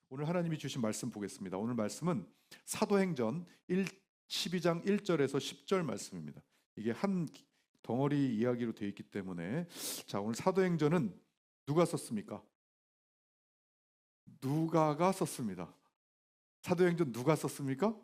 오늘 하나님이 주신 말씀 보겠습니다. 오늘 말씀은 사도행전 12장 1절에서 10절 말씀입니다. 이게 한 덩어리 이야기로 되어 있기 때문에 자, 오늘 사도행전은 누가 썼습니까? 누가가 썼습니다. 사도행전 누가 썼습니까?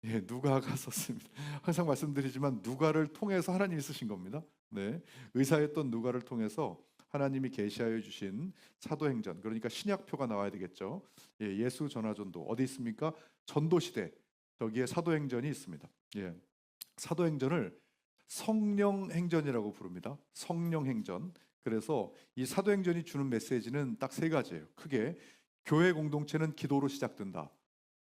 예, 누가가 썼습니다. 항상 말씀드리지만 누가를 통해서 하나님이 쓰신 겁니다. 네, 의사였던 누가를 통해서 하나님이 계시하여 주신 사도행전, 그러니까 신약표가 나와야 되겠죠. 예, 예수 전화전도 어디 있습니까? 전도 시대 저기에 사도행전이 있습니다. 예, 사도행전을 성령행전이라고 부릅니다. 성령행전. 그래서 이 사도행전이 주는 메시지는 딱 세 가지예요. 크게 교회 공동체는 기도로 시작된다.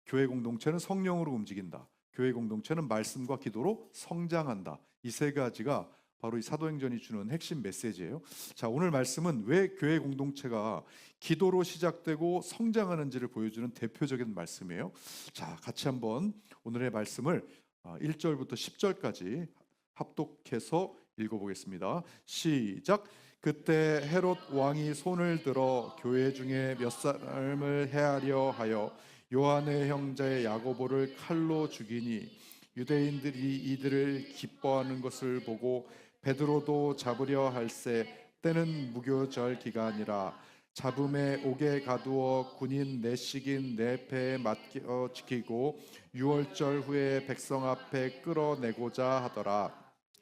교회 공동체는 성령으로 움직인다. 교회 공동체는 말씀과 기도로 성장한다. 이 세 가지가 바로 이 사도행전이 주는 핵심 메시지예요. 자, 오늘 말씀은 왜 교회 공동체가 기도로 시작되고 성장하는지를 보여주는 대표적인 말씀이에요. 자, 같이 한번 오늘의 말씀을 1절부터 10절까지 합독해서 읽어보겠습니다. 시작. 그때 헤롯 왕이 손을 들어 교회 중에 몇 사람을 해하려 하여 요한의 형제 야고보를 칼로 죽이니 유대인들이 이들을 기뻐하는 것을 보고 베드로도 잡으려 할세. 때는 무교절 기간이라 잡음에 옥에 가두어 군인 내식인 네 패에 맡겨 지키고 유월절 후에 백성 앞에 끌어내고자 하더라.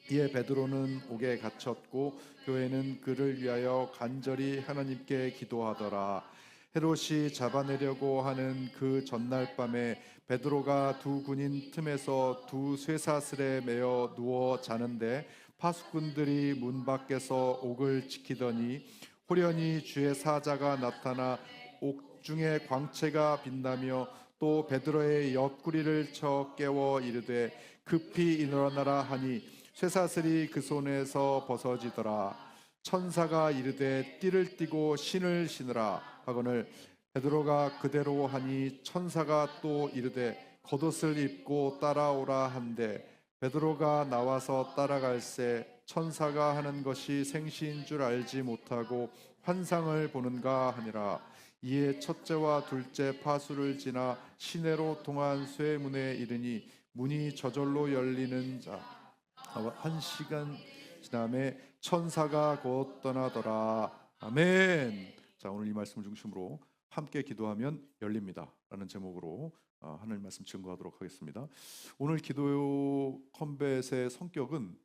이에 베드로는 옥에 갇혔고 교회는 그를 위하여 간절히 하나님께 기도하더라. 헤롯이 잡아내려고 하는 그 전날 밤에 베드로가 두 군인 틈에서 두 쇠사슬에 매어 누워 자는데 파수꾼들이 문 밖에서 옥을 지키더니 호련히 주의 사자가 나타나 옥중에 광채가 빛나며 또 베드로의 옆구리를 쳐 깨워 이르되 급히 일어나라 하니 쇠사슬이 그 손에서 벗어지더라. 천사가 이르되 띠를 띠고 신을 신으라 하거늘 베드로가 그대로 하니 천사가 또 이르되 겉옷을 입고 따라오라 한데 베드로가 나와서 따라갈새 천사가 하는 것이 생시인 줄 알지 못하고 환상을 보는가 하니라. 이에 첫째와 둘째 파수를 지나 시내로 통한 쇠문에 이르니 문이 저절로 열리는 자 한 시간 지남에 천사가 곧 떠나더라. 아멘. 자, 오늘 이 말씀을 중심으로 함께 기도하면 열립니다 라는 제목으로 하나님 말씀 증거하도록 하겠습니다. 오늘 기도 컴뱃의 성격은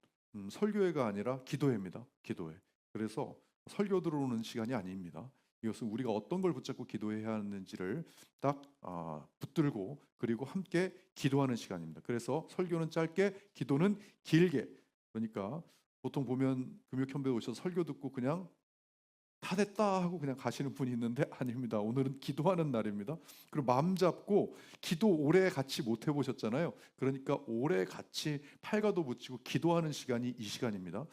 설교회가 아니라 기도회입니다. 기도회. 그래서 설교 들어오는 시간이 아닙니다. 이것은 우리가 어떤 걸 붙잡고 기도해야 하는지를 딱 붙들고 그리고 함께 기도하는 시간입니다. 그래서 설교는 짧게, 기도는 길게. 그러니까 보통 보면 금요현배에 오셔서 설교 듣고 그냥 다 됐다 하고 그냥 가시는 분이 있는데 아닙니다. 오늘은 기도하는 날입니다. 그리고 마음 잡고 기도 오래 같이 못 해보셨잖아요. 그러니까 오래 같이 팔과도 붙이고 기도하는 시간이 이 시간입니다.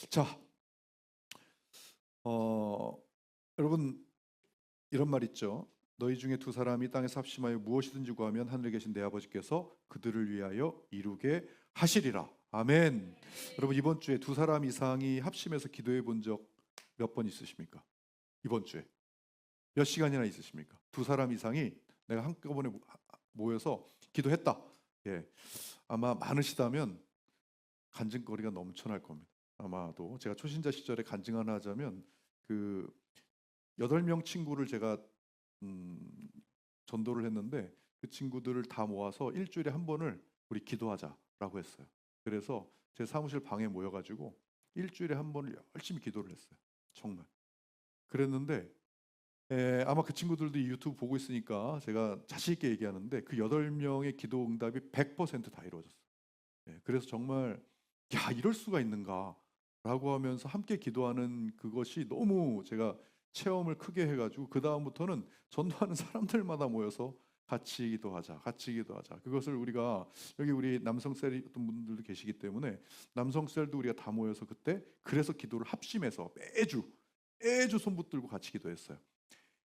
자, 여러분 이런 말 있죠. 너희 중에 두 사람이 땅에서 합심하여 무엇이든지 구하면 하늘에 계신 내 아버지께서 그들을 위하여 이루게 하시리라. 아멘. 여러분 이번 주에 두 사람 이상이 합심해서 기도해 본 적 몇 번 있으십니까? 이번 주에 몇 시간이나 있으십니까? 두 사람 이상이 내가 한꺼번에 모여서 기도했다. 예, 아마 많으시다면 간증거리가 넘쳐날 겁니다. 아마도 제가 초신자 시절에 간증 하나 하자면 그 8명 친구를 제가 전도를 했는데 그 친구들을 다 모아서 일주일에 한 번을 우리 기도하자라고 했어요. 그래서 제 사무실 방에 모여가지고 일주일에 한 번을 열심히 기도를 했어요. 정말. 그랬는데 아마 그 친구들도 이 유튜브 보고 있으니까 제가 자신 있게 얘기하는데 그 8명의 기도 응답이 100%다 이루어졌어요. 그래서 정말 야, 이럴 수가 있는가 라고 하면서 함께 기도하는 그것이 너무 제가 체험을 크게 해가지고 그 다음부터는 전도하는 사람들마다 모여서 같이 기도하자, 같이 기도하자. 그것을 우리가 여기 우리 남성셀이 어떤 분들도 계시기 때문에 남성셀도 우리가 다 모여서 그때 그래서 기도를 합심해서 매주 손 붙들고 같이 기도했어요.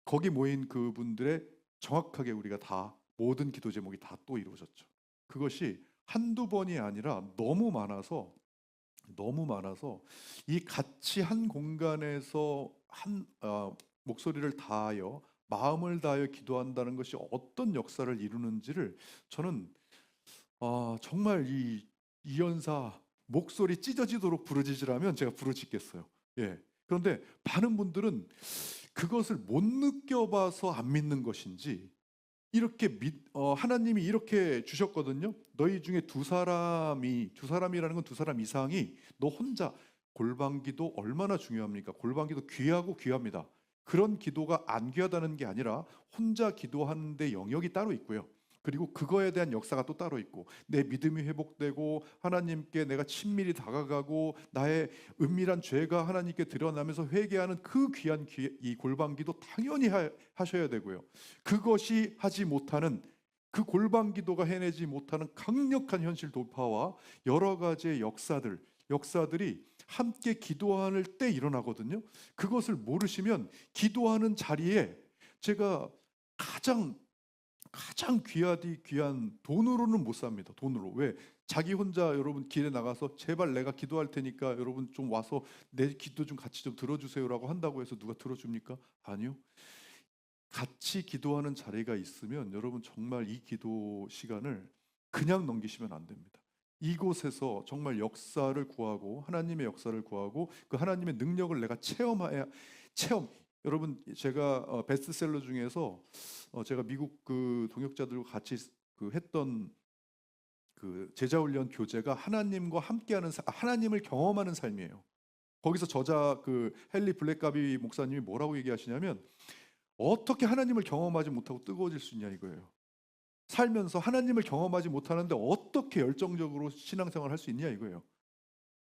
거기 모인 그분들의 정확하게 우리가 다 모든 기도 제목이 다 또 이루어졌죠. 그것이 한두 번이 아니라 너무 많아서 이 같이 한 공간에서 한 목소리를 다하여 마음을 다하여 기도한다는 것이 어떤 역사를 이루는지를 저는 정말 이 이연사 목소리 찢어지도록 부르짖으라면 제가 부르짖겠어요. 예. 그런데 많은 분들은 그것을 못 느껴봐서 안 믿는 것인지, 이렇게 하나님이 이렇게 주셨거든요. 너희 중에 두 사람이라는 건 두 사람 이상이, 너 혼자, 골방기도 얼마나 중요합니까? 골방기도 귀하고 귀합니다. 그런 기도가 안 귀하다는 게 아니라 혼자 기도하는데 영역이 따로 있고요. 그리고 그거에 대한 역사가 또 따로 있고, 내 믿음이 회복되고 하나님께 내가 친밀히 다가가고 나의 은밀한 죄가 하나님께 드러나면서 회개하는 그 귀한 이 골방기도 당연히 하셔야 되고요. 그것이 하지 못하는, 그 골방기도가 해내지 못하는 강력한 현실 돌파와 여러 가지의 역사들이 함께 기도할 때 일어나거든요. 그것을 모르시면 기도하는 자리에, 제가 가장 귀한 돈으로는 못 삽니다. 돈으로. 왜? 자기 혼자 여러분 길에 나가서 제발 내가 기도할 테니까 여러분 좀 와서 내 기도 좀 같이 좀 들어주세요라고 한다고 해서 누가 들어줍니까? 아니요. 같이 기도하는 자리가 있으면 여러분 정말 이 기도 시간을 그냥 넘기시면 안 됩니다. 이곳에서 정말 역사를 구하고 하나님의 역사를 구하고 그 하나님의 능력을 내가 여러분, 제가 베스트셀러 중에서 제가 미국 그 동역자들과 같이 했던 그 제자훈련 교재가 하나님과 함께하는 하나님을 경험하는 삶이에요. 거기서 저자 그 헨리 블랙가비 목사님이 뭐라고 얘기하시냐면, 어떻게 하나님을 경험하지 못하고 뜨거워질 수 있냐 이거예요. 살면서 하나님을 경험하지 못하는데 어떻게 열정적으로 신앙생활을 할 수 있냐 이거예요.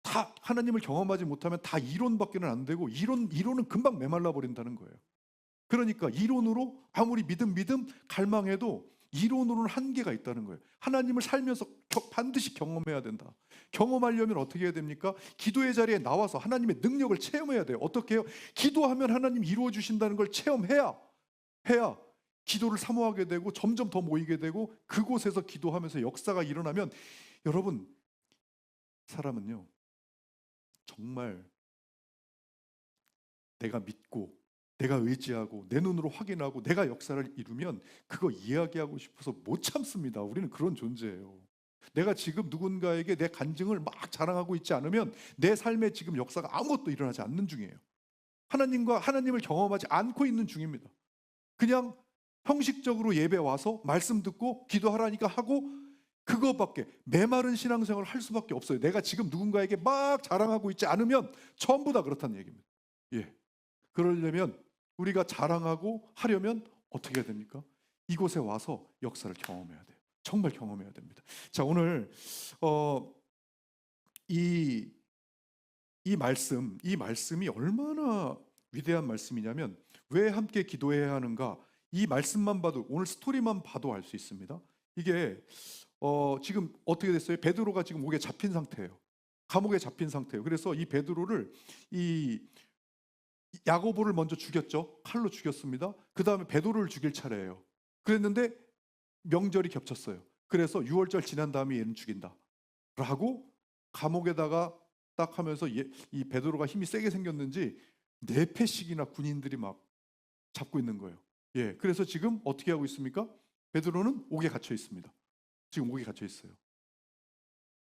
다 하나님을 경험하지 못하면 다 이론밖에는 안 되고, 이론은 금방 메말라 버린다는 거예요. 그러니까 이론으로 아무리 믿음 갈망해도 이론으로는 한계가 있다는 거예요. 하나님을 살면서 반드시 경험해야 된다. 경험하려면 어떻게 해야 됩니까? 기도의 자리에 나와서 하나님의 능력을 체험해야 돼요. 어떻게 해요? 기도하면 하나님 이루어 주신다는 걸 체험해야 기도를 사모하게 되고 점점 더 모이게 되고, 그곳에서 기도하면서 역사가 일어나면, 여러분, 사람은요 정말 내가 믿고 내가 의지하고 내 눈으로 확인하고 내가 역사를 이루면 그거 이야기하고 싶어서 못 참습니다. 우리는 그런 존재예요. 내가 지금 누군가에게 내 간증을 막 자랑하고 있지 않으면 내 삶에 지금 역사가 아무것도 일어나지 않는 중이에요. 하나님을 경험하지 않고 있는 중입니다. 그냥 형식적으로 예배 와서 말씀 듣고 기도하라니까 하고, 그거밖에, 메마른 신앙생활을 할 수밖에 없어요. 내가 지금 누군가에게 막 자랑하고 있지 않으면 전부 다 그렇다는 얘기입니다. 예. 그러려면, 우리가 자랑하고 하려면 어떻게 해야 됩니까? 이곳에 와서 역사를 경험해야 돼요. 정말 경험해야 됩니다. 자, 오늘 이 말씀이 얼마나 위대한 말씀이냐면, 왜 함께 기도해야 하는가? 이 말씀만 봐도, 오늘 스토리만 봐도 알 수 있습니다. 이게 지금 어떻게 됐어요? 베드로가 지금 옥에 잡힌 상태예요. 감옥에 잡힌 상태예요. 그래서 이 베드로를, 이 야고보를 먼저 죽였죠. 칼로 죽였습니다. 그 다음에 베드로를 죽일 차례예요. 그랬는데 명절이 겹쳤어요. 그래서 유월절 지난 다음에 얘는 죽인다 라고 감옥에다가 딱 하면서, 이 베드로가 힘이 세게 생겼는지 4패씩이나 군인들이 막 잡고 있는 거예요. 예, 그래서 지금 어떻게 하고 있습니까? 베드로는 옥에 갇혀 있습니다. 지금 옥에 갇혀 있어요.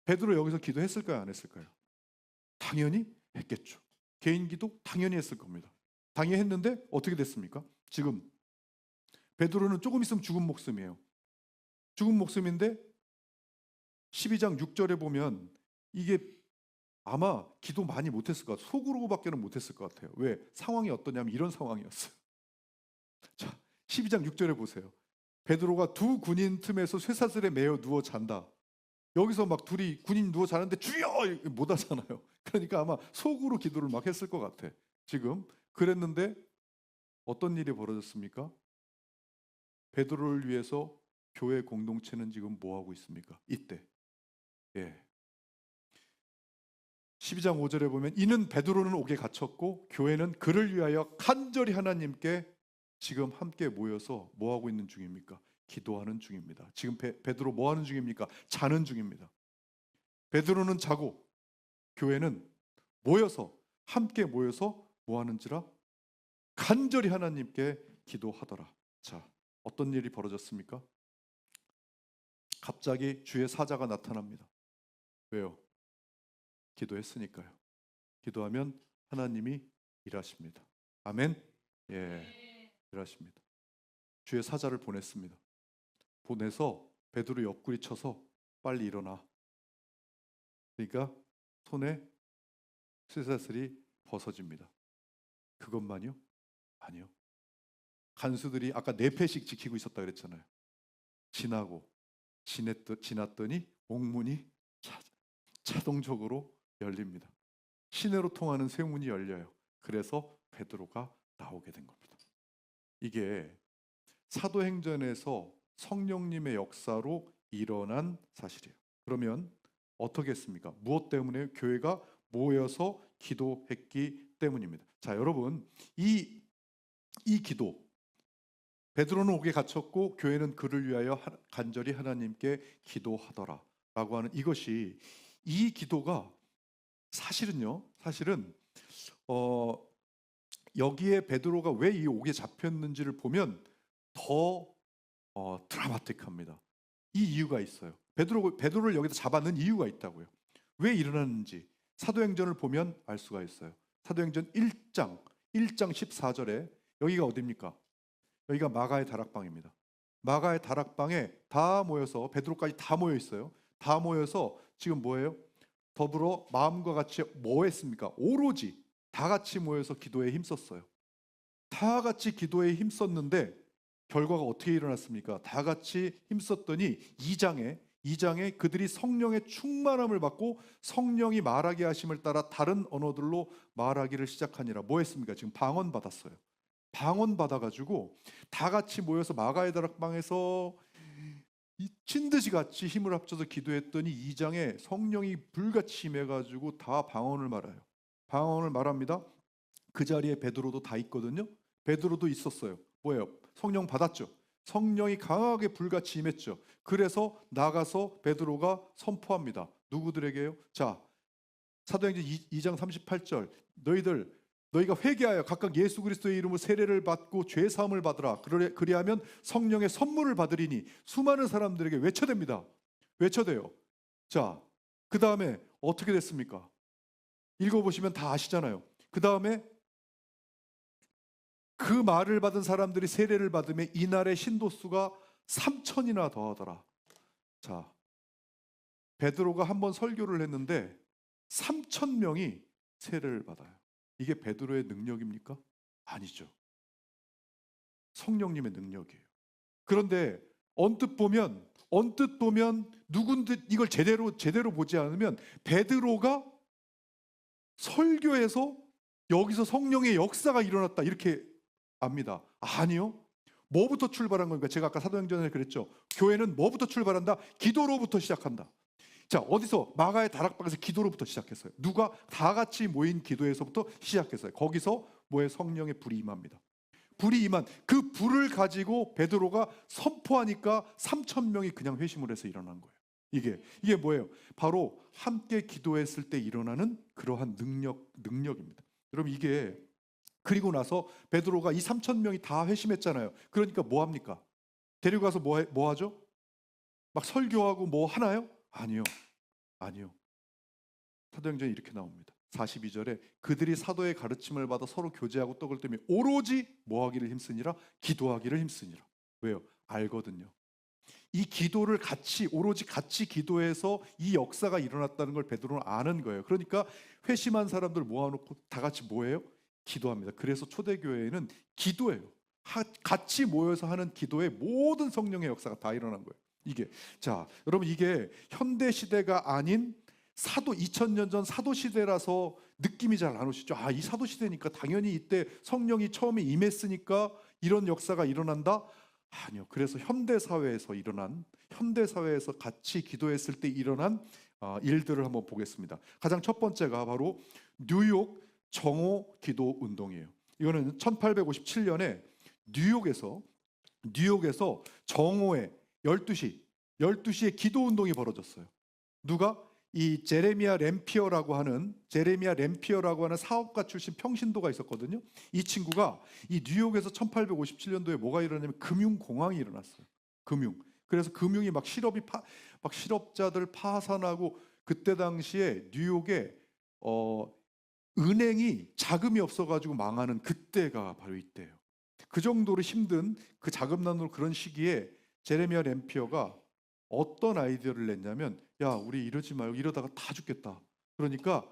베드로 여기서 기도했을까요? 안 했을까요? 당연히 했겠죠. 개인 기도 당연히 했을 겁니다. 당연히 했는데 어떻게 됐습니까? 지금 베드로는 조금 있으면 죽은 목숨이에요. 죽은 목숨인데 12장 6절에 보면, 이게 아마 기도 많이 못했을 것 같아요. 속으로밖에는 못했을 것 같아요. 왜? 상황이 어떠냐면 이런 상황이었어요. 자, 12장 6절에 보세요. 베드로가 두 군인 틈에서 쇠사슬에 매여 누워 잔다. 여기서 막 둘이 군인 누워 자는데 주여! 못 하잖아요. 그러니까 아마 속으로 기도를 막 했을 것 같아. 지금 그랬는데 어떤 일이 벌어졌습니까? 베드로를 위해서 교회 공동체는 지금 뭐 하고 있습니까? 이때. 예. 12장 5절에 보면, 이는 베드로는 옥에 갇혔고 교회는 그를 위하여 간절히 하나님께 지금 함께 모여서 뭐 하고 있는 중입니까? 기도하는 중입니다. 지금 베드로 뭐 하는 중입니까? 자는 중입니다. 베드로는 자고 교회는 함께 모여서 뭐 하는지라? 간절히 하나님께 기도하더라. 자, 어떤 일이 벌어졌습니까? 갑자기 주의 사자가 나타납니다. 왜요? 기도했으니까요. 기도하면 하나님이 일하십니다. 아멘. 예, 일하십니다. 주의 사자를 보냈습니다. 보내서 베드로 옆구리 쳐서 빨리 일어나. 그러니까 손에 쇠사슬이 벗어집니다. 그것만요? 아니요. 간수들이 아까 4패씩 지키고 있었다 그랬잖아요. 지났더니 옥문이 자동적으로 열립니다. 시내로 통하는 쇠문이 열려요. 그래서 베드로가 나오게 된 겁니다. 이게 사도행전에서 성령님의 역사로 일어난 사실이에요. 그러면 어떻게 했습니까? 무엇 때문에? 교회가 모여서 기도했기 때문입니다. 자, 여러분, 이 기도, 베드로는 옥에 갇혔고 교회는 그를 위하여 간절히 하나님께 기도하더라 라고 하는 이것이, 이 기도가 사실은 여기에 베드로가 왜 이 옥에 잡혔는지를 보면 더 드라마틱합니다. 이 이유가 있어요. 베드로를 여기다 잡아넣은 이유가 있다고요. 왜 일어났는지 사도행전을 보면 알 수가 있어요. 사도행전 1장 14절에 여기가 어디입니까? 여기가 마가의 다락방입니다. 마가의 다락방에 다 모여서, 베드로까지 다 모여 있어요. 다 모여서 지금 뭐예요? 더불어 마음과 같이 뭐 했습니까? 오로지 다 같이 모여서 기도에 힘썼어요. 다 같이 기도에 힘썼는데 결과가 어떻게 일어났습니까? 다 같이 힘썼더니 2장에 그들이 성령의 충만함을 받고 성령이 말하게 하심을 따라 다른 언어들로 말하기를 시작하니라. 뭐 했습니까? 지금 방언 받았어요. 방언 받아가지고 다 같이 모여서 마가의 다락방에서 미친 듯이 같이 힘을 합쳐서 기도했더니 2장에 성령이 불같이 임해가지고 다 방언을 말해요. 방언을 말합니다. 그 자리에 베드로도 다 있거든요. 베드로도 있었어요. 뭐예요? 성령 받았죠. 성령이 강하게 불같이 임했죠. 그래서 나가서 베드로가 선포합니다. 누구들에게요? 자, 사도행전 2장 38절, 너희가 회개하여 각각 예수 그리스도의 이름으로 세례를 받고 죄 사함을 받으라. 그리하면 성령의 선물을 받으리니. 수많은 사람들에게 외쳐댑니다. 외쳐대요. 자, 그 다음에 어떻게 됐습니까? 읽어보시면 다 아시잖아요. 그 다음에 그 말을 받은 사람들이 세례를 받으며 이날의 신도수가 3,000이나 더하더라. 자, 베드로가 한번 설교를 했는데 3,000명이 세례를 받아요. 이게 베드로의 능력입니까? 아니죠. 성령님의 능력이에요. 그런데 언뜻 보면 누군데 이걸 제대로 보지 않으면 베드로가 설교에서 여기서 성령의 역사가 일어났다 이렇게 압니다. 아니요. 뭐부터 출발한 겁니까? 제가 아까 사도행전에 그랬죠. 교회는 뭐부터 출발한다? 기도로부터 시작한다. 자, 어디서? 마가의 다락방에서 기도로부터 시작했어요. 누가? 다 같이 모인 기도에서부터 시작했어요. 거기서 뭐의 성령의 불이 임합니다. 불이 임한 그 불을 가지고 베드로가 선포하니까 3,000명이 그냥 회심을 해서 일어난 거예요. 이게 뭐예요? 바로 함께 기도했을 때 일어나는 그러한 능력입니다. 여러분, 이게 그리고 나서 베드로가 이 3,000명이 다 회심했잖아요. 그러니까 뭐 합니까? 데리고 가서 뭐 하죠? 막 설교하고 뭐 하나요? 아니요. 사도행전에 이렇게 나옵니다. 42절에 그들이 사도의 가르침을 받아 서로 교제하고 떡을 떼며 오로지 뭐 하기를 힘쓰니라? 기도하기를 힘쓰니라. 왜요? 알거든요. 이 기도를 오로지 같이 기도해서 이 역사가 일어났다는 걸 베드로는 아는 거예요. 그러니까 회심한 사람들 모아놓고 다 같이 뭐예요? 기도합니다. 그래서 초대교회에는 기도예요. 같이 모여서 하는 기도에 모든 성령의 역사가 다 일어난 거예요. 자, 여러분, 이게 현대 시대가 아닌 2000년 전 사도 시대라서 느낌이 잘 안 오시죠? 이 사도 시대니까 당연히 이때 성령이 처음에 임했으니까 이런 역사가 일어난다? 아니요. 그래서 현대 사회에서 같이 기도했을 때 일어난 일들을 한번 보겠습니다. 가장 첫 번째가 바로 뉴욕 정오 기도 운동이에요. 이거는 1857년에 뉴욕에서 정오에 12시에 기도 운동이 벌어졌어요. 누가? 이 제레미야 램피어라고 하는 사업가 출신 평신도가 있었거든요. 이 친구가 이 뉴욕에서 1857년도에 뭐가 일어나냐면 금융공황이 일어났어요. 그래서 금융이 막 실업자들 파산하고, 그때 당시에 뉴욕에 은행이 자금이 없어가지고 망하는 그때가 바로 이때예요. 그 정도로 힘든 그 자금난으로 그런 시기에 제레미야 램피어가 어떤 아이디어를 냈냐면, 야, 우리 이러지 말고 이러다가 다 죽겠다. 그러니까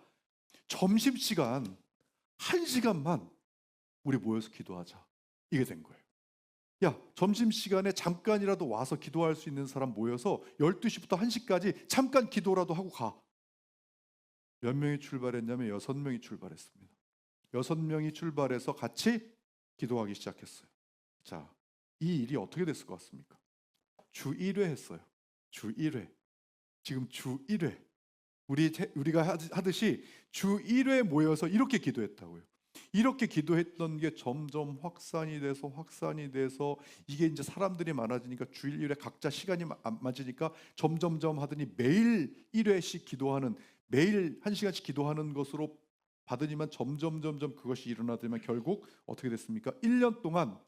점심시간 1시간만 우리 모여서 기도하자. 이게 된 거예요. 야, 점심시간에 잠깐이라도 와서 기도할 수 있는 사람 모여서 12시부터 1시까지 잠깐 기도라도 하고 가. 몇 명이 출발했냐면 6명이 출발했습니다. 6명이 출발해서 같이 기도하기 시작했어요. 자, 이 일이 어떻게 됐을 것 같습니까? 주 1회 했어요. 주 1회. 지금 주 1회. 우리가 하듯이 주 1회 모여서 이렇게 기도했다고요. 이렇게 기도했던 게 점점 확산이 돼서 이게 이제 사람들이 많아지니까 주일 1회 각자 시간이 안 맞으니까 점점점 하더니 매일 1회씩 기도하는, 매일 1시간씩 기도하는 것으로 받으니만 점점 그것이 일어나더니만 결국 어떻게 됐습니까? 1년 동안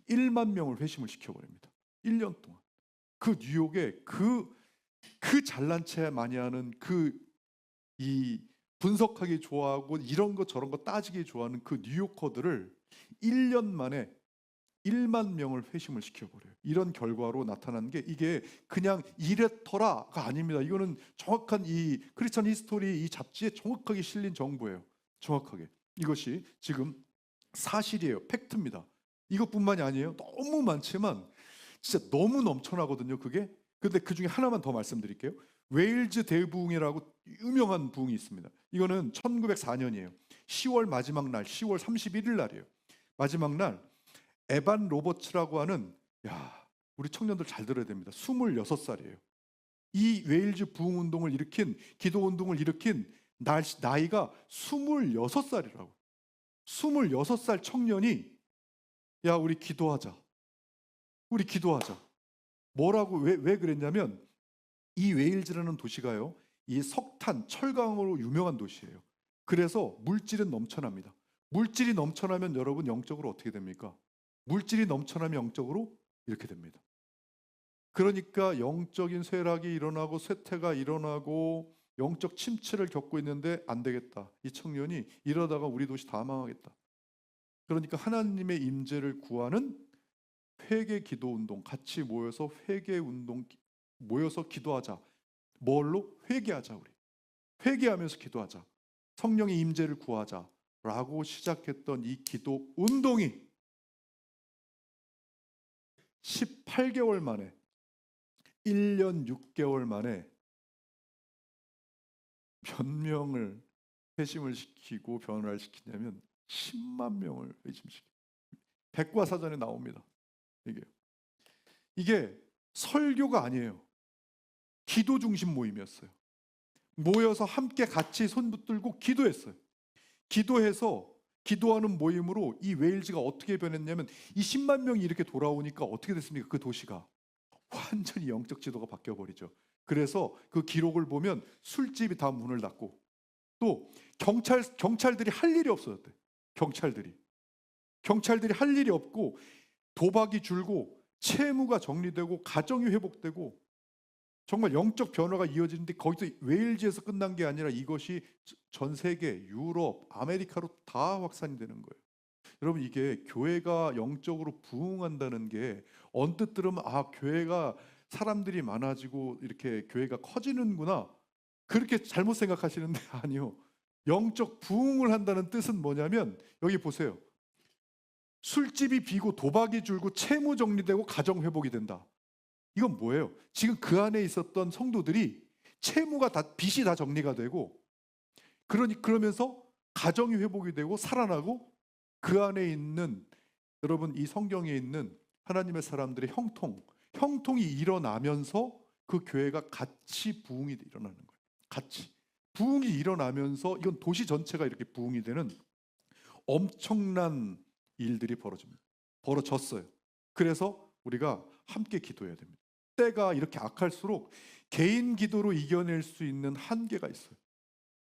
1만 명을 회심을 시켜버립니다. 1년 동안. 그 뉴욕에 그 잘난 체 많이 하는 이 분석하기 좋아하고 이런 거 저런 거 따지기 좋아하는 그 뉴요커들을 1년 만에 1만 명을 회심을 시켜버려요. 이런 결과로 나타난 게 이게 그냥 이랬더라가 아닙니다. 이거는 정확한 이 크리스천 히스토리 이 잡지에 정확하게 실린 정보예요. 정확하게. 이것이 지금 사실이에요. 팩트입니다. 이것뿐만이 아니에요. 너무 많지만 진짜 너무 넘쳐나거든요, 그게. 근데 그 중에 하나만 더 말씀드릴게요. 웨일즈 대부흥이라고 유명한 부흥이 있습니다. 이거는 1904년이에요. 10월 마지막 날, 10월 31일 날이에요. 마지막 날 에반 로버츠라고 하는, 야, 우리 청년들 잘 들어야 됩니다. 26살이에요. 이 웨일즈 부흥 운동을 일으킨, 기도 운동을 일으킨 나이가 26살이라고. 26살 청년이, 야, 우리 기도하자. 우리 기도하자. 뭐라고 왜 그랬냐면 이 웨일즈라는 도시가요, 이 석탄, 철강으로 유명한 도시예요. 그래서 물질은 넘쳐납니다. 물질이 넘쳐나면 여러분 영적으로 어떻게 됩니까? 물질이 넘쳐나면 영적으로 이렇게 됩니다. 그러니까 영적인 쇠락이 일어나고 쇠퇴가 일어나고 영적 침체를 겪고 있는데 안 되겠다. 이 청년이 이러다가 우리 도시 다 망하겠다. 그러니까 하나님의 임재를 구하는 회개 기도 운동, 같이 모여서 회개 운동, 모여서 기도하자. 뭘로? 회개하자. 우리 회개하면서 기도하자. 성령의 임재를 구하자라고 시작했던 이 기도 운동이 18개월 만에, 1년 6개월 만에 몇 명을 회심을 시키고 변화를 시키냐면 10만 명을 회심시키고, 백과사전에 나옵니다. 이게 설교가 아니에요. 기도 중심 모임이었어요. 모여서 함께 같이 손 붙들고 기도했어요. 기도해서 기도하는 모임으로 이 웨일즈가 어떻게 변했냐면 이 10만 명이 이렇게 돌아오니까 어떻게 됐습니까? 그 도시가 완전히 영적 지도가 바뀌어 버리죠. 그래서 그 기록을 보면 술집이 다 문을 닫고, 또 경찰들이 할 일이 없어졌대. 경찰들이 할 일이 없고, 도박이 줄고 채무가 정리되고 가정이 회복되고 정말 영적 변화가 이어지는데, 거기서 웨일즈에서 끝난 게 아니라 이것이 전 세계, 유럽, 아메리카로 다 확산이 되는 거예요. 여러분, 이게 교회가 영적으로 부흥한다는 게 언뜻 들으면 교회가 사람들이 많아지고 이렇게 교회가 커지는구나, 그렇게 잘못 생각하시는데 아니요. 영적 부흥을 한다는 뜻은 뭐냐면 여기 보세요. 술집이 비고 도박이 줄고 채무 정리되고 가정 회복이 된다. 이건 뭐예요? 지금 그 안에 있었던 성도들이 채무가 다, 빚이 다 정리가 되고, 그러면서 가정이 회복이 되고 살아나고, 그 안에 있는, 여러분, 이 성경에 있는 하나님의 사람들의 형통이 일어나면서 그 교회가 같이 부흥이 일어나는 거예요. 같이 부흥이 일어나면서 이건 도시 전체가 이렇게 부흥이 되는 엄청난 일들이 벌어졌어요. 그래서 우리가 함께 기도해야 됩니다. 때가 이렇게 악할수록 개인 기도로 이겨낼 수 있는 한계가 있어요.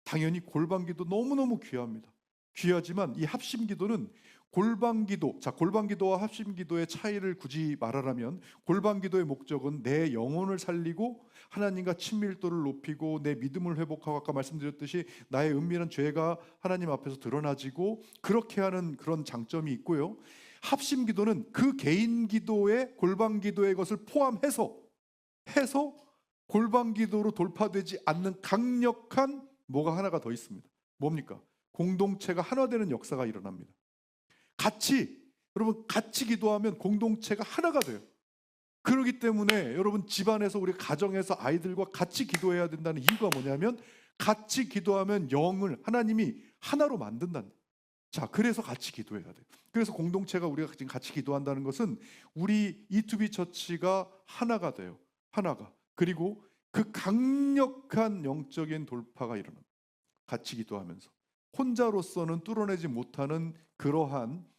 당연히 골방 기도 너무너무 귀합니다. 귀하지만 이 합심 기도는 골방 기도, 자, 골방 기도와 합심 기도의 차이를 굳이 말하라면 골방 기도의 목적은 내 영혼을 살리고 하나님과 친밀도를 높이고 내 믿음을 회복하고 아까 말씀드렸듯이 나의 은밀한 죄가 하나님 앞에서 드러나지고 그렇게 하는 그런 장점이 있고요. 합심 기도는 그 개인 기도에 골방 기도의 것을 포함해서 골방 기도로 돌파되지 않는 강력한 뭐가 하나가 더 있습니다. 뭡니까? 공동체가 하나 되는 역사가 일어납니다. 여러분 같이 기도하면 공동체가 하나가 돼요. 그렇기 때문에 여러분 집안에서 우리 가정에서 아이들과 같이 기도해야 된다는 이유가 뭐냐면 같이 기도하면 영을 하나님이 하나로 만든다는. 자, 그래서 같이 기도해야 돼요. 그래서 공동체가 우리가 지금 같이 기도한다는 것은 우리 E2B 처치가 하나가 돼요. 하나가. 그리고 그 강력한 영적인 돌파가 일어납니다. 같이 기도하면서 혼자로서는 뚫어내지 못하는 그러한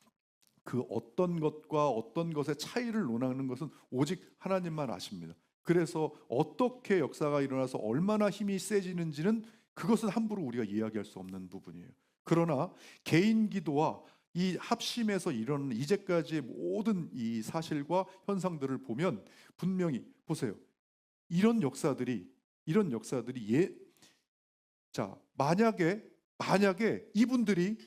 그 어떤 것과 어떤 것의 차이를 논하는 것은 오직 하나님만 아십니다. 그래서 어떻게 역사가 일어나서 얼마나 힘이 세지는지는 그것은 함부로 우리가 이야기할 수 없는 부분이에요. 그러나 개인 기도와 이 합심에서 일어나는 이제까지의 모든 이 사실과 현상들을 보면 분명히 보세요. 이런 역사들이 자, 만약에 이분들이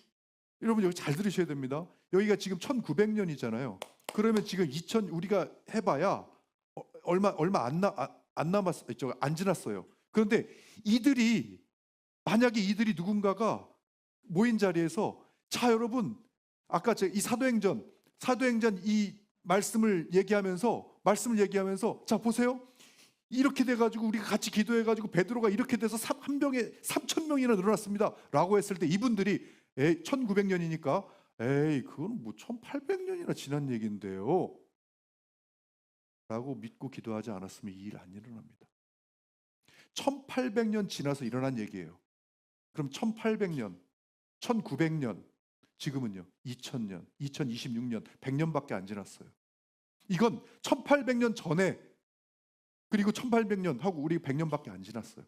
여러분 여기 잘 들으셔야 됩니다. 여기가 지금 1900년이잖아요. 그러면 지금 2000 우리가 해봐야 얼마 안 남았 안 지났어요. 그런데 만약에 이들이 누군가가 모인 자리에서 자 여러분 아까 이 사도행전 이 말씀을 얘기하면서 자 보세요. 이렇게 돼가지고 우리가 같이 기도해가지고 베드로가 이렇게 돼서 한 병에 3,000명이나 늘어났습니다 라고 했을 때 이분들이 1900년이니까 에이 그건 뭐 1800년이나 지난 얘기인데요 라고 믿고 기도하지 않았으면 이 일 안 일어납니다. 1800년 지나서 일어난 얘기예요. 그럼 1800년 1900년 지금은요 2000년 2026년 100년밖에 안 지났어요. 이건 1800년 전에 그리고 1800년 하고 우리 100년밖에 안 지났어요.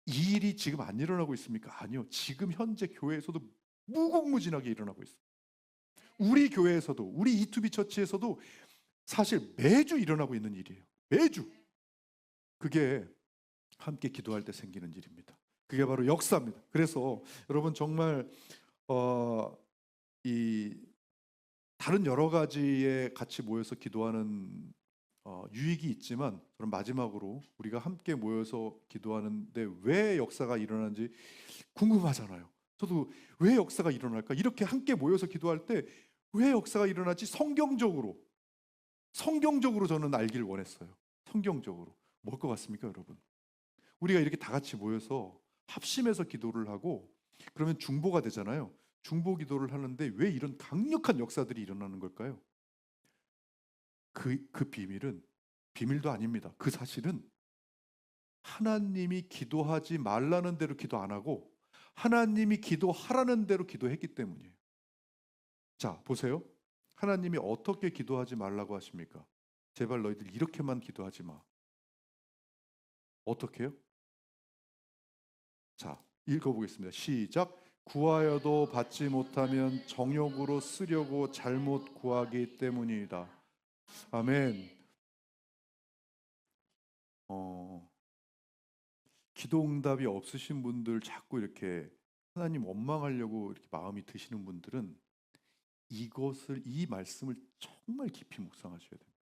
이 일이 지금 안 일어나고 있습니까? 아니요. 지금 현재 교회에서도 무궁무진하게 일어나고 있어요. 우리 교회에서도 우리 E2B 처치에서도 사실 매주 일어나고 있는 일이에요. 매주. 그게 함께 기도할 때 생기는 일입니다. 그게 바로 역사입니다. 그래서 여러분 정말 이 다른 여러 가지에 같이 모여서 기도하는 유익이 있지만 그럼 마지막으로 우리가 함께 모여서 기도하는데 왜 역사가 일어나는지 궁금하잖아요. 저도 왜 역사가 일어날까? 이렇게 함께 모여서 기도할 때 왜 역사가 일어나지? 성경적으로 저는 알기를 원했어요. 성경적으로 뭘 것 같습니까, 여러분? 우리가 이렇게 다 같이 모여서 합심해서 기도를 하고 그러면 중보가 되잖아요. 중보 기도를 하는데 왜 이런 강력한 역사들이 일어나는 걸까요? 그 비밀은 비밀도 아닙니다. 그 사실은 하나님이 기도하지 말라는 대로 기도 안 하고 하나님이 기도하라는 대로 기도했기 때문이에요. 자, 보세요. 하나님이 어떻게 기도하지 말라고 하십니까? 제발 너희들 이렇게만 기도하지 마. 어떻게요? 자, 읽어보겠습니다. 시작. 구하여도 받지 못하면 정욕으로 쓰려고 잘못 구하기 때문이다. 아멘. 기도 응답이 없으신 분들 자꾸 이렇게 하나님 원망하려고 이렇게 마음이 드시는 분들은 이 말씀을 정말 깊이 묵상하셔야 됩니다.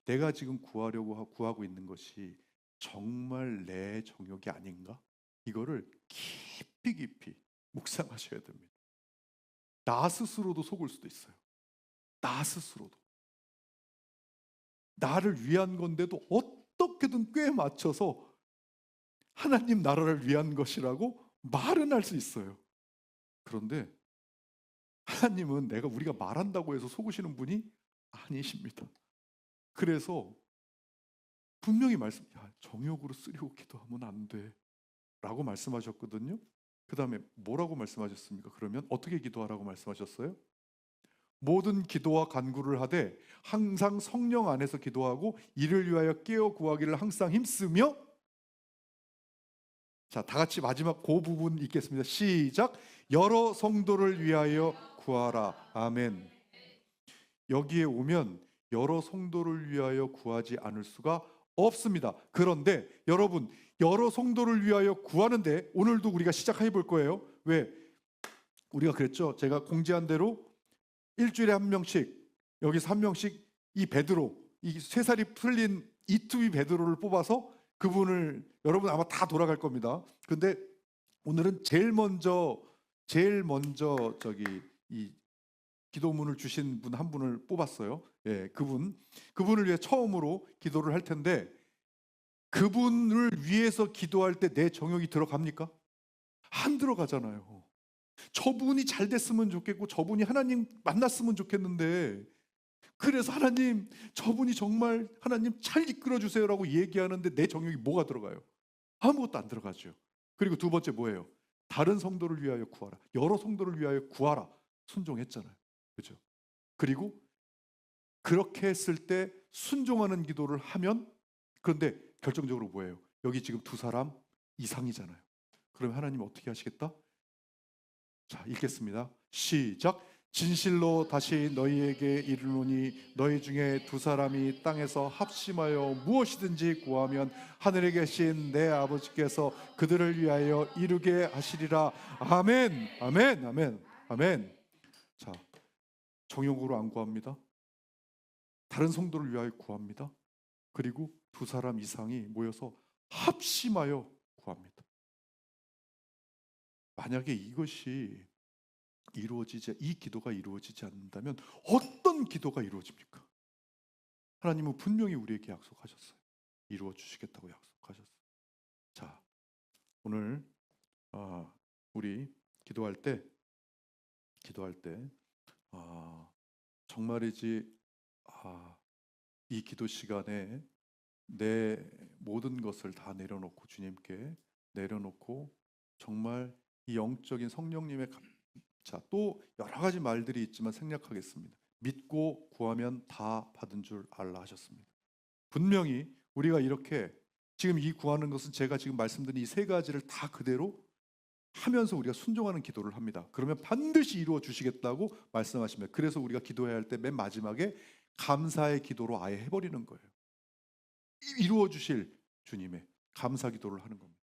내가 지금 구하고 있는 것이 정말 내 정욕이 아닌가? 이거를 깊이 묵상하셔야 됩니다. 나 스스로도 속을 수도 있어요. 나 스스로도. 나를 위한 건데도 어떻게든 꽤 맞춰서 하나님 나라를 위한 것이라고 말은 할 수 있어요. 그런데 하나님은 우리가 말한다고 해서 속으시는 분이 아니십니다. 그래서 분명히 정욕으로 쓰려고 기도하면 안 돼 라고 말씀하셨거든요. 그 다음에 뭐라고 말씀하셨습니까? 그러면 어떻게 기도하라고 말씀하셨어요? 모든 기도와 간구를 하되 항상 성령 안에서 기도하고 이를 위하여 깨어 구하기를 항상 힘쓰며. 자, 다 같이 마지막 그 부분 읽겠습니다. 시작. 여러 성도를 위하여 구하라. 아멘. 여기에 오면 여러 성도를 위하여 구하지 않을 수가 없습니다. 그런데 여러분, 여러 성도를 위하여 구하는데 오늘도 우리가 시작해 볼 거예요. 왜? 우리가 그랬죠. 제가 공지한 대로 일주일에 한 명씩, 여기서 한 명씩 이 베드로, 이 쇠살이 풀린 이투비 베드로를 뽑아서 그분을, 여러분 아마 다 돌아갈 겁니다. 근데 오늘은 제일 먼저 저기 이 기도문을 주신 분 한 분을 뽑았어요. 예, 그분을 위해 처음으로 기도를 할 텐데, 그분을 위해서 기도할 때 내 정욕이 들어갑니까? 안 들어가잖아요. 저분이 잘 됐으면 좋겠고 저분이 하나님 만났으면 좋겠는데, 그래서 하나님 저분이 정말 하나님 잘 이끌어 주세요라고 얘기하는데 내 정욕이 뭐가 들어가요? 아무것도 안 들어가죠. 그리고 두 번째 뭐예요? 다른 성도를 위하여 구하라. 여러 성도를 위하여 구하라. 순종했잖아요. 그죠? 그리고 그렇게 했을 때 순종하는 기도를 하면, 그런데 결정적으로 뭐예요? 여기 지금 두 사람 이상이잖아요. 그럼 하나님 어떻게 하시겠다? 자, 읽겠습니다. 시작. 진실로 다시 너희에게 이르노니 너희 중에 두 사람이 땅에서 합심하여 무엇이든지 구하면 하늘에 계신 내 아버지께서 그들을 위하여 이루게 하시리라. 아멘. 아멘. 아멘. 아멘. 자, 정욕으로 안 구합니다. 다른 성도를 위하여 구합니다. 그리고 두 사람 이상이 모여서 합심하여 구합니다. 만약에 이것이 이 기도가 이루어지지 않는다면 어떤 기도가 이루어집니까? 하나님은 분명히 우리에게 약속하셨어요. 이루어 주시겠다고 약속하셨어요. 자, 오늘 우리 기도할 때 정말이지 이 기도 시간에 내 모든 것을 다 내려놓고, 주님께 내려놓고, 정말 이 영적인 성령님의 자, 또 여러 가지 말들이 있지만 생략하겠습니다. 믿고 구하면 다 받은 줄 알라 하셨습니다. 분명히 우리가 이렇게 지금 이 구하는 것은 제가 지금 말씀드린 이 세 가지를 다 그대로 하면서 우리가 순종하는 기도를 합니다. 그러면 반드시 이루어 주시겠다고 말씀하십니다. 그래서 우리가 기도해야 할 때 맨 마지막에 감사의 기도로 아예 해버리는 거예요. 이루어 주실 주님의 감사 기도를 하는 겁니다.